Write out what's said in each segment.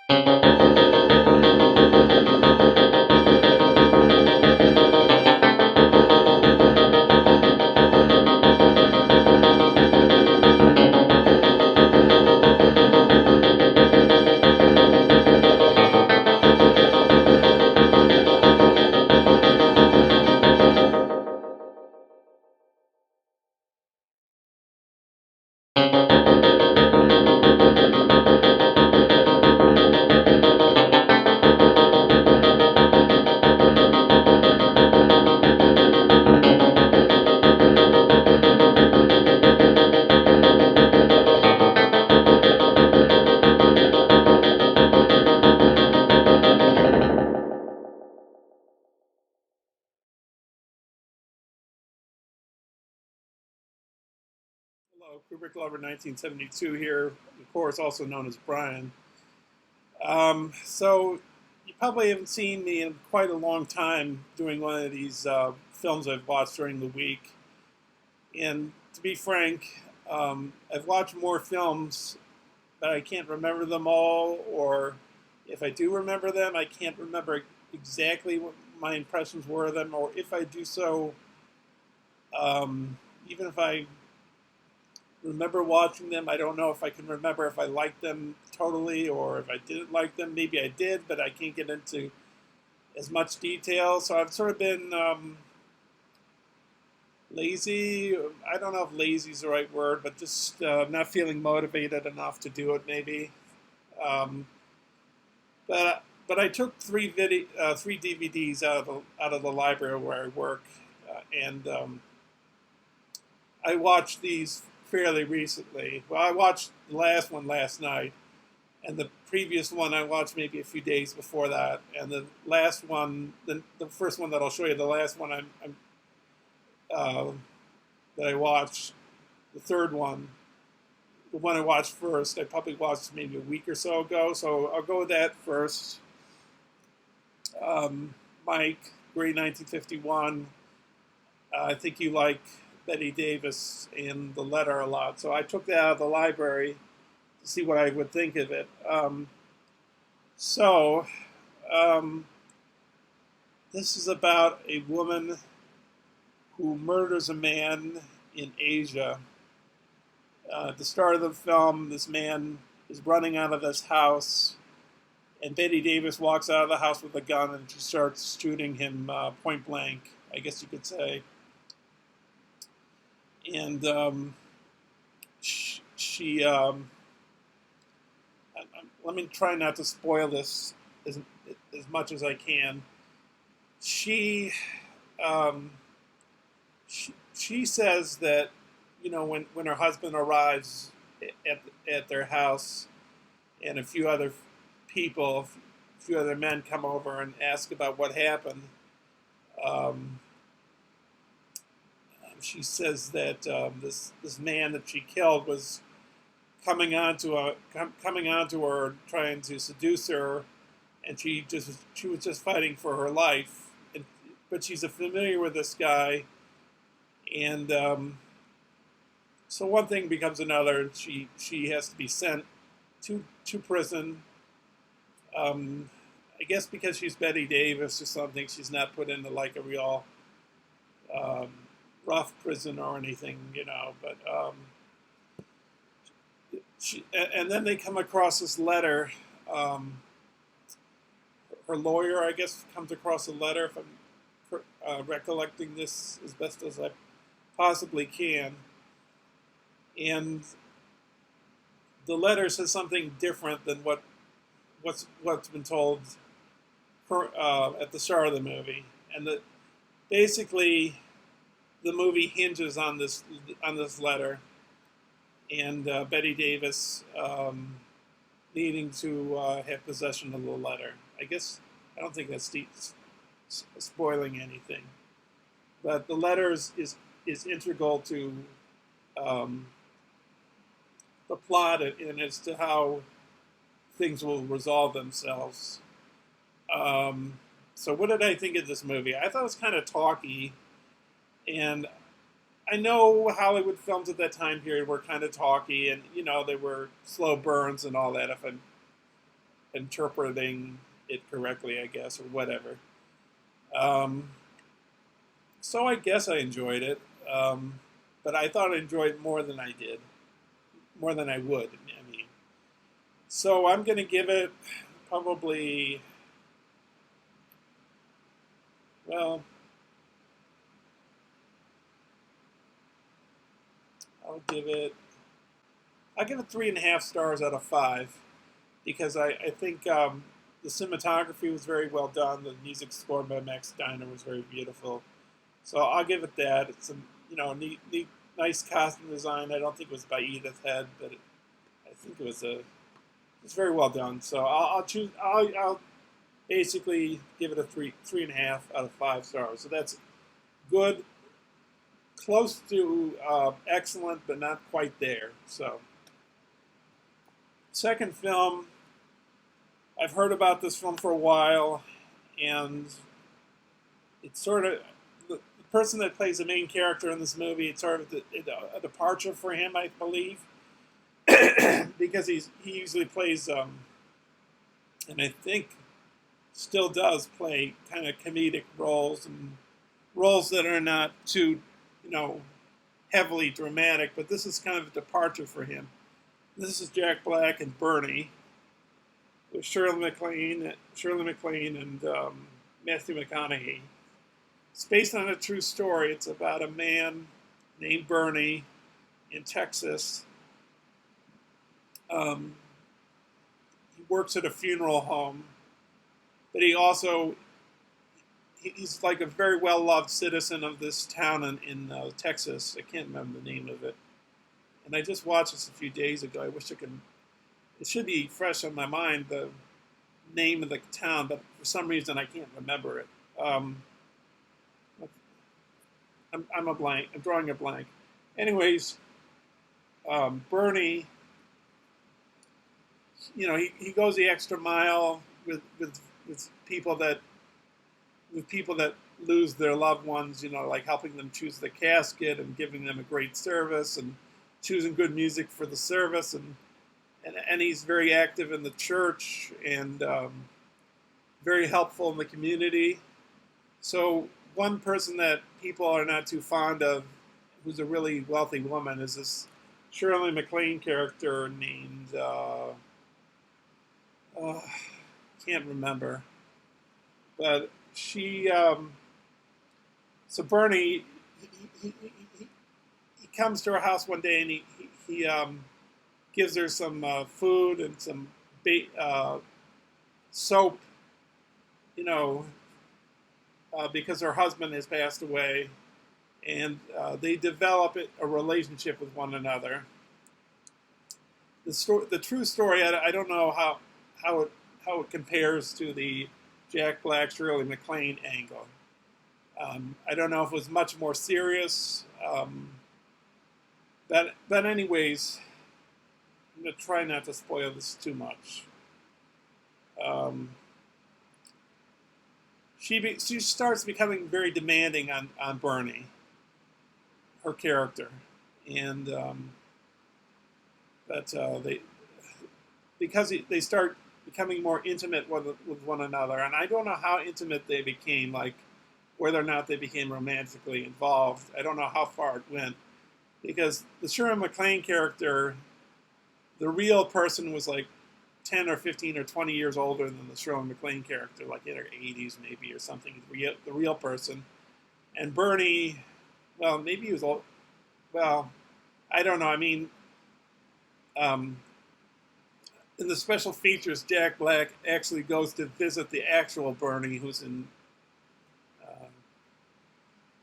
Hello, Kubrick Lover 1972 here, of course, also known as Brian. So, you probably haven't seen me in quite a long time doing one of these films I've watched during the week. And to be frank, I've watched more films, but I can't remember them all, or if I do remember them, I can't remember exactly what my impressions were of them, or if I do so, even if I remember watching them. I don't know if I can remember if I liked them totally or if I didn't like them. Maybe I did, but I can't get into as much detail. So I've sort of been lazy. I don't know if lazy is the right word, but just not feeling motivated enough to do it. Maybe. Um, but I took three DVDs out of the library where I work, and I watched these fairly recently. Well, I watched the last one last night, and the previous one I watched maybe a few days before that, and the last one, the first one that I'll show you, the last one uh, that I watched, the third one, the one I watched first, I probably watched maybe a week or so ago. So I'll go with that first. Um, Mike, Grade 1951. I think you like Betty Davis and The Letter a lot, so I took that out of the library to see what I would think of it. So, um, this is about a woman who murders a man in Asia. At the start of the film, this man is running out of this house, and Betty Davis walks out of the house with a gun and she starts shooting him point blank, I guess you could say. And she let me try not to spoil this as, as much as I can. She um, she says that when her husband arrives at their house and a few other people, a few other men come over and ask about what happened. Um, she says that this man that she killed was coming onto her, trying to seduce her, and she was just fighting for her life. But she's familiar with this guy, and so one thing becomes another, and she has to be sent to prison. Um, I guess because she's Betty Davis or something, she's not put into like a real um, rough prison or anything, But and then they come across this letter. Um, Her lawyer, I guess, comes across a letter. If I'm recollecting this as best as I possibly can, and the letter says something different than what's been told at the start of the movie, and that basically the movie hinges on this letter, and Betty Davis needing to have possession of the letter. I guess I don't think that's spoiling anything, but the letter is integral to um, the plot and as to how things will resolve themselves. Um, so, what did I think of this movie? I thought it was kind of talky, and I know Hollywood films at that time period were kind of talky, and they were slow burns and all that. interpreting it correctly, I guess, or whatever. Um, so I guess I enjoyed it, but I thought I enjoyed it more than I did, more than I would. I mean, so I'm going to give it probably, well, I'll give it, I'll give it 3.5 stars out of 5 because I think the cinematography was very well done. The music score by Max Steiner was very beautiful. So I'll give it that. It's a neat, nice costume design. I don't think it was by Edith Head, but I think it's very well done. So I'll choose. I'll basically give it a 3.5 out of 5 stars. So that's good, close to excellent, but not quite there. So second film, I've heard about this film for a while, and it's sort of the person that plays the main character in this movie. It's sort of a departure for him, I believe, because he usually plays, and I think still does play kind of comedic roles and roles that are not too, heavily dramatic. But this is kind of a departure for him. This is Jack Black and Bernie, with Shirley MacLaine, and Matthew McConaughey. It's based on a true story. It's about a man named Bernie in Texas. He works at a funeral home, but he's like a very well-loved citizen of this town in Texas. I can't remember the name of it. And I just watched this a few days ago. I wish I could. It should be fresh on my mind, the name of the town, but for some reason I can't remember it. I'm a blank. I'm drawing a blank. Anyways, Bernie, he goes the extra mile with people that lose their loved ones. Like helping them choose the casket and giving them a great service and choosing good music for the service, and he's very active in the church and very helpful in the community. So one person that people are not too fond of, who's a really wealthy woman, is this Shirley MacLaine character named can't remember, but she. So Bernie, he comes to her house one day and he gives her some food and some soap, because her husband has passed away, and they develop a relationship with one another. The true story, I don't know how it compares to the Jack Black Shirley MacLaine angle. I don't know if it was much more serious, but anyways, I'm gonna try not to spoil this too much. She starts becoming very demanding on Bernie, her character, and they start becoming more intimate with one another, and I don't know how intimate they became, like whether or not they became romantically involved. I don't know how far it went, because the Shirley MacLaine character, the real person, was like 10 or 15 or 20 years older than the Shirley MacLaine character, like in her 80s maybe or something, the real person. And Bernie, well, maybe he was old. Well, I don't know. I mean, in the special features, Jack Black actually goes to visit the actual Bernie, who's in.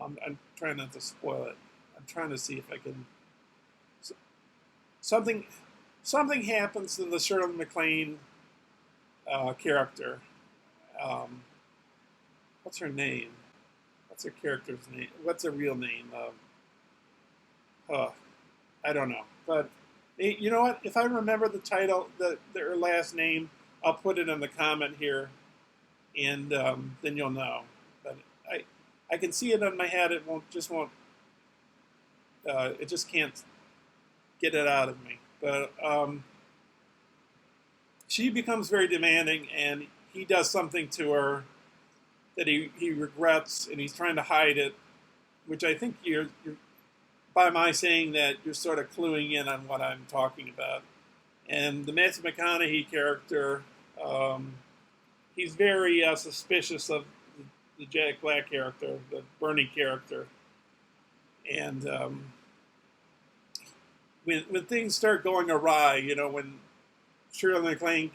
I'm trying not to spoil it. I'm trying to see if I can. Something happens to the Shirley MacLaine character. What's her name? What's her character's name? What's her real name? I don't know. But you know what? If I remember the title, her last name, I'll put it in the comment here, and then you'll know. But I can see it in my head. It just won't. It just can't get it out of me. But she becomes very demanding, and he does something to her that he regrets, and he's trying to hide it, which I think you're by my saying that you're sort of cluing in on what I'm talking about. And the Matthew McConaughey character, he's very suspicious of the Jack Black character, the Bernie character, and when things start going awry, when Shirley MacLaine's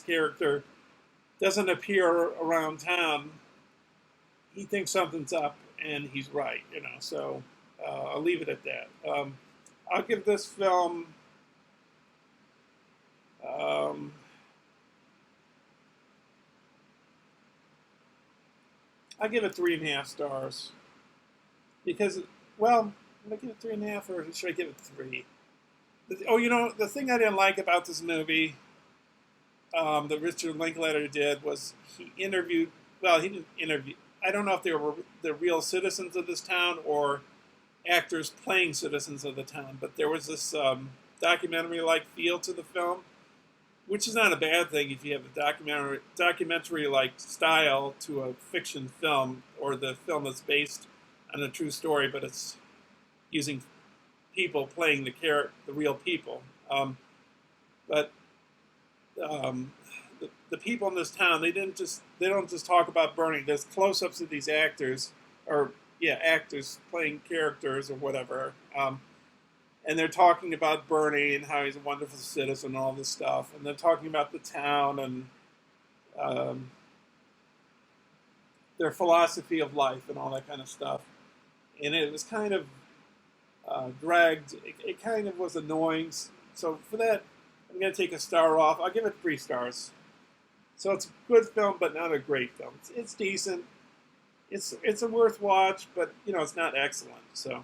character doesn't appear around town, he thinks something's up, and he's right, So I'll leave it at that. I'll give this film. I give it 3.5 stars because, well, would I give it 3.5 or should I give it 3? Oh, the thing I didn't like about this movie that Richard Linklater did was he interviewed. Well, he didn't interview. I don't know if they were the real citizens of this town or actors playing citizens of the town, but there was this documentary-like feel to the film, which is not a bad thing if you have a documentary-like style to a fiction film, or the film that's based on a true story, but it's using people playing the real people. But the people in this town, they don't just talk about burning. There's close-ups of these actors, actors playing characters or whatever. And they're talking about Bernie and how he's a wonderful citizen and all this stuff. And they're talking about the town and their philosophy of life and all that kind of stuff. And it was kind of dragged. It kind of was annoying. So for that, I'm going to take a star off. I'll give it 3 stars. So it's a good film, but not a great film. It's decent. It's a worth watch, but it's not excellent. So.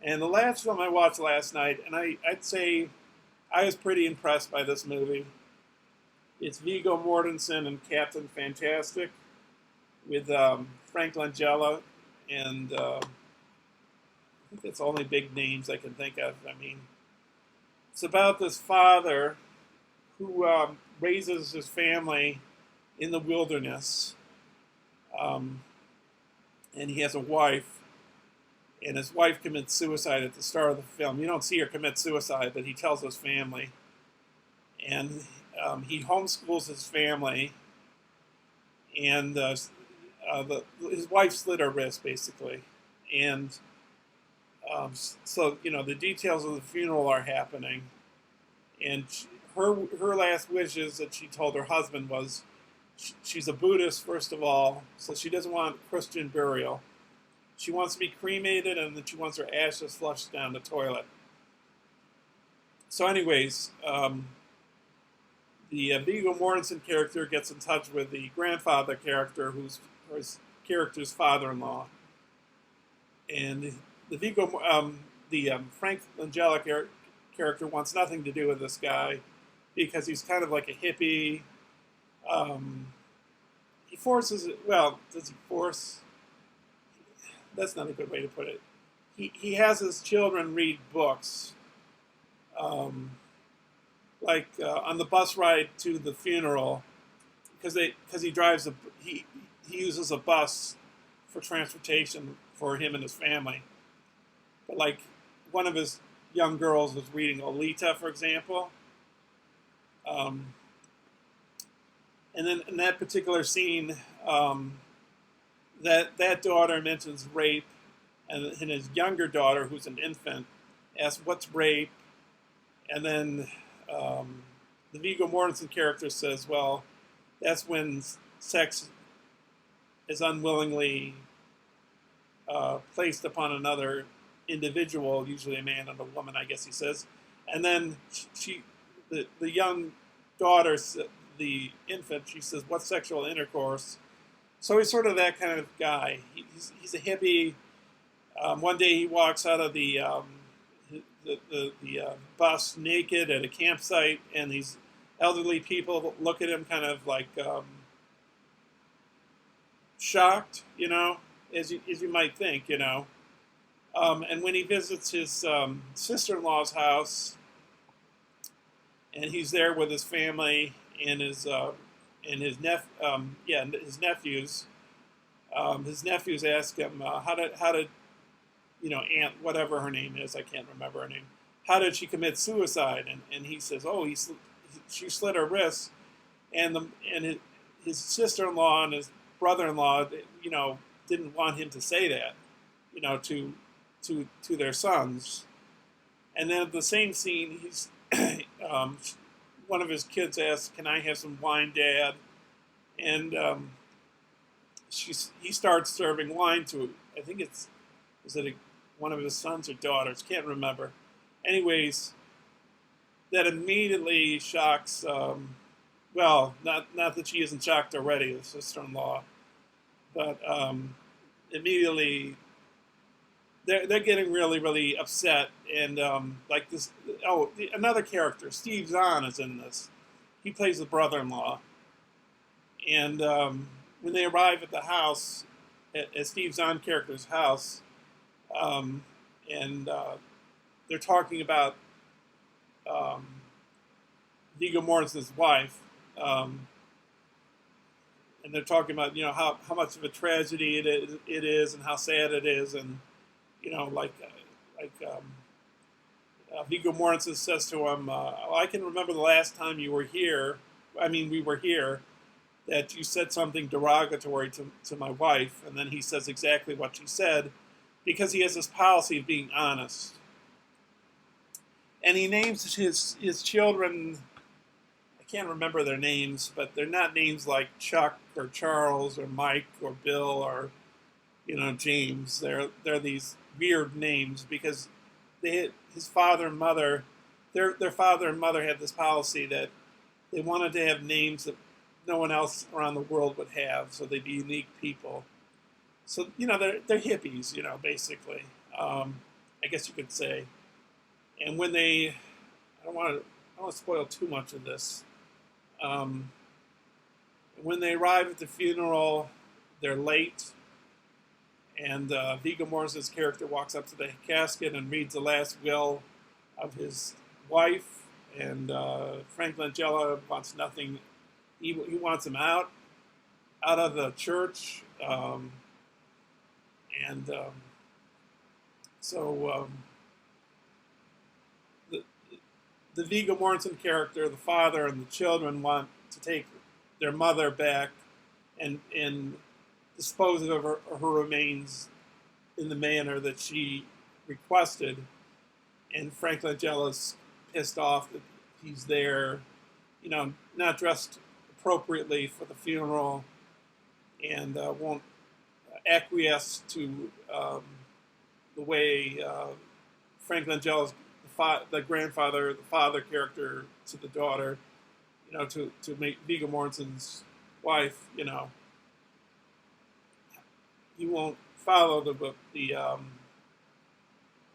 And the last film I watched last night, and I'd say I was pretty impressed by this movie. It's Viggo Mortensen and Captain Fantastic with Frank Langella, and I think that's the only big names I can think of. I mean, it's about this father who raises his family in the wilderness, and he has a wife. And his wife commits suicide at the start of the film. You don't see her commit suicide, but he tells his family. And he homeschools his family. And his wife slit her wrist, basically. And so, the details of the funeral are happening. And her last wishes that she told her husband was, she's a Buddhist, first of all, so she doesn't want Christian burial. She wants to be cremated, and then she wants her ashes flushed down the toilet. So anyways, the Viggo Mortensen character gets in touch with the grandfather character, who's his character's father-in-law. And the Frank Langella character wants nothing to do with this guy because he's kind of like a hippie. He forces it. Well, does he force? That's not a good way to put it. He has his children read books, on the bus ride to the funeral, because he uses a bus for transportation for him and his family. But one of his young girls was reading Lolita, for example, and then in that particular scene. That daughter mentions rape, and his younger daughter, who's an infant, asks, "What's rape?" And then the Viggo Mortensen character says, "Well, that's when sex is unwillingly placed upon another individual, usually a man and a woman," I guess he says. And then the young daughter, the infant, she says, "What's sexual intercourse?" So he's sort of that kind of guy. He's a hippie. One day he walks out of the bus naked at a campsite, and these elderly people look at him kind of like shocked, as you might think, And when he visits his sister-in-law's house, and he's there with his family and his nephews. His nephews ask him how did Aunt whatever her name is, I can't remember her name. How did she commit suicide? And he says, oh, she slit her wrists, and his sister-in-law and his brother-in-law, didn't want him to say that, to their sons. And then at the same scene, he's one of his kids asks, "Can I have some wine, Dad?" And he starts serving wine to, I think one of his sons or daughters, can't remember. Anyways, that immediately shocks. Well, not that she isn't shocked already, the sister-in-law, but immediately they're getting really, really upset. And like this, another character, Steve Zahn, is in this. He plays the brother-in-law, and when they arrive at the house, at Steve Zahn character's house, and they're talking about Viggo Mortensen's wife, and they're talking about how much of a tragedy it is and how sad it is, and Viggo Mortensen says to him, I can remember the last time you were here. I mean, we were here, that you said something derogatory to my wife. And then he says exactly what she said, because he has this policy of being honest. And he names his children, I can't remember their names, but they're not names like Chuck or Charles or Mike or Bill or, James. They're these weird names because his father and mother, their father and mother had this policy that they wanted to have names that no one else around the world would have, so they'd be unique people. So they're hippies, basically. I guess you could say. And when I don't want to spoil too much of this. When they arrive at the funeral, they're late. And Viggo Mortensen's character walks up to the casket and reads the last will of his wife. And Frank Langella wants nothing. He wants him out of the church. So the Viggo Mortensen character, the father and the children, want to take their mother back and dispose of her remains in the manner that she requested. And Frank Langella's pissed off that he's there, not dressed appropriately for the funeral, and won't acquiesce to the way Frank Langella's the grandfather, the father character to the daughter, to make Viggo Mortensen's wife, he won't follow the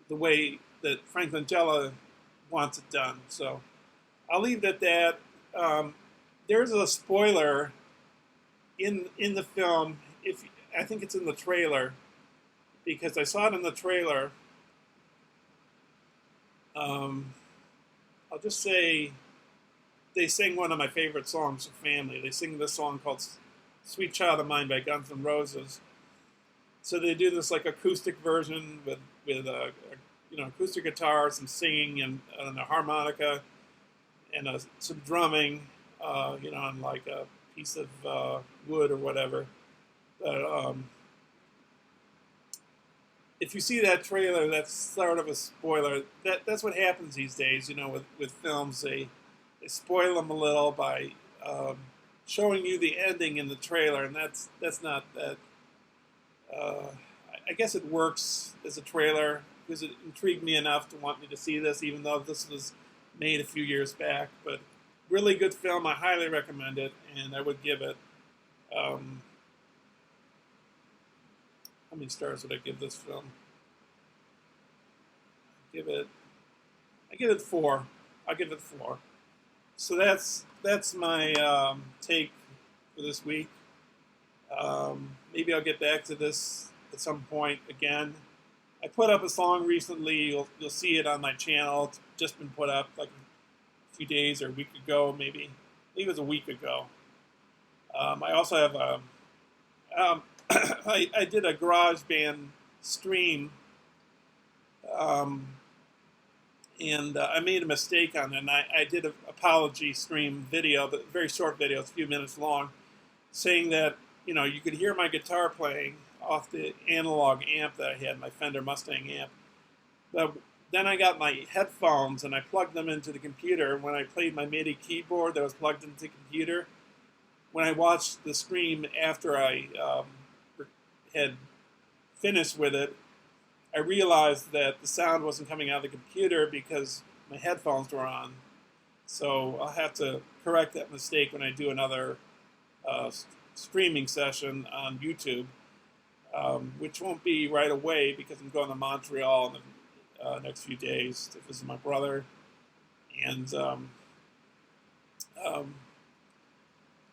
way that Frank Langella wants it done. So I'll leave it at that. There's a spoiler in the film. I think it's in the trailer, because I saw it in the trailer. I'll just say they sing one of my favorite songs of Family. They sing this song called "Sweet Child of Mine" by Guns N' Roses. So they do this like acoustic version with acoustic guitar, some singing, and a harmonica, and some drumming, on like a piece of wood or whatever. But if you see that trailer, that's sort of a spoiler. That's what happens these days, with films. They spoil them a little by showing you the ending in the trailer, and that's not that. I guess it works as a trailer because it intrigued me enough to want me to see this, even though this was made a few years back. But really good film. I highly recommend it, and I would give it. How many stars would I give this film? I give it 4. I'll give it 4. So that's my take for this week. Maybe I'll get back to this at some point again. I put up a song recently. You'll see it on my channel. It's just been put up like a few days or a week ago, maybe. I think it was a week ago. I also have I did a GarageBand stream, um, and I made a mistake on it. And I did an apology stream video, but very short video, it's a few minutes long, saying that you could hear my guitar playing off the analog amp that I had, my Fender Mustang amp. But then I got my headphones and I plugged them into the computer. And when I played my MIDI keyboard that was plugged into the computer, when I watched the stream after I had finished with it, I realized that the sound wasn't coming out of the computer because my headphones were on. So I'll have to correct that mistake when I do another streaming session on YouTube, which won't be right away because I'm going to Montreal in the next few days to visit my brother. And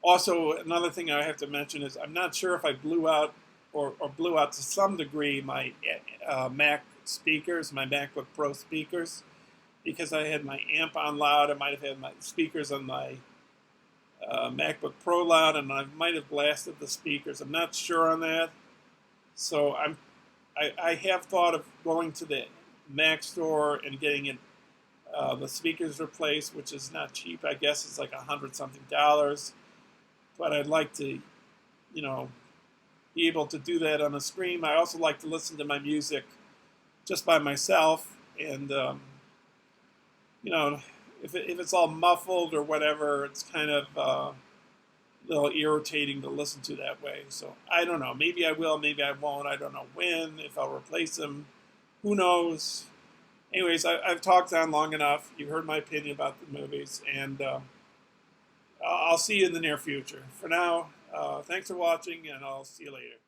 also, another thing I have to mention is I'm not sure if I blew out or blew out to some degree my Mac speakers, my MacBook Pro speakers, because I had my amp on loud. I might have had my speakers on my MacBook Pro loud, and I might have blasted the speakers. I'm not sure on that. So I have thought of going to the Mac store and getting it, the speakers replaced, which is not cheap. I guess it's like $100-something. But I'd like to, be able to do that on a stream. I also like to listen to my music just by myself, and if it's all muffled or whatever, it's kind of a little irritating to listen to that way. So I don't know. Maybe I will, maybe I won't. I don't know when, if I'll replace them. Who knows? Anyways, I've talked on long enough. You've heard my opinion about the movies, and I'll see you in the near future. For now, thanks for watching, and I'll see you later.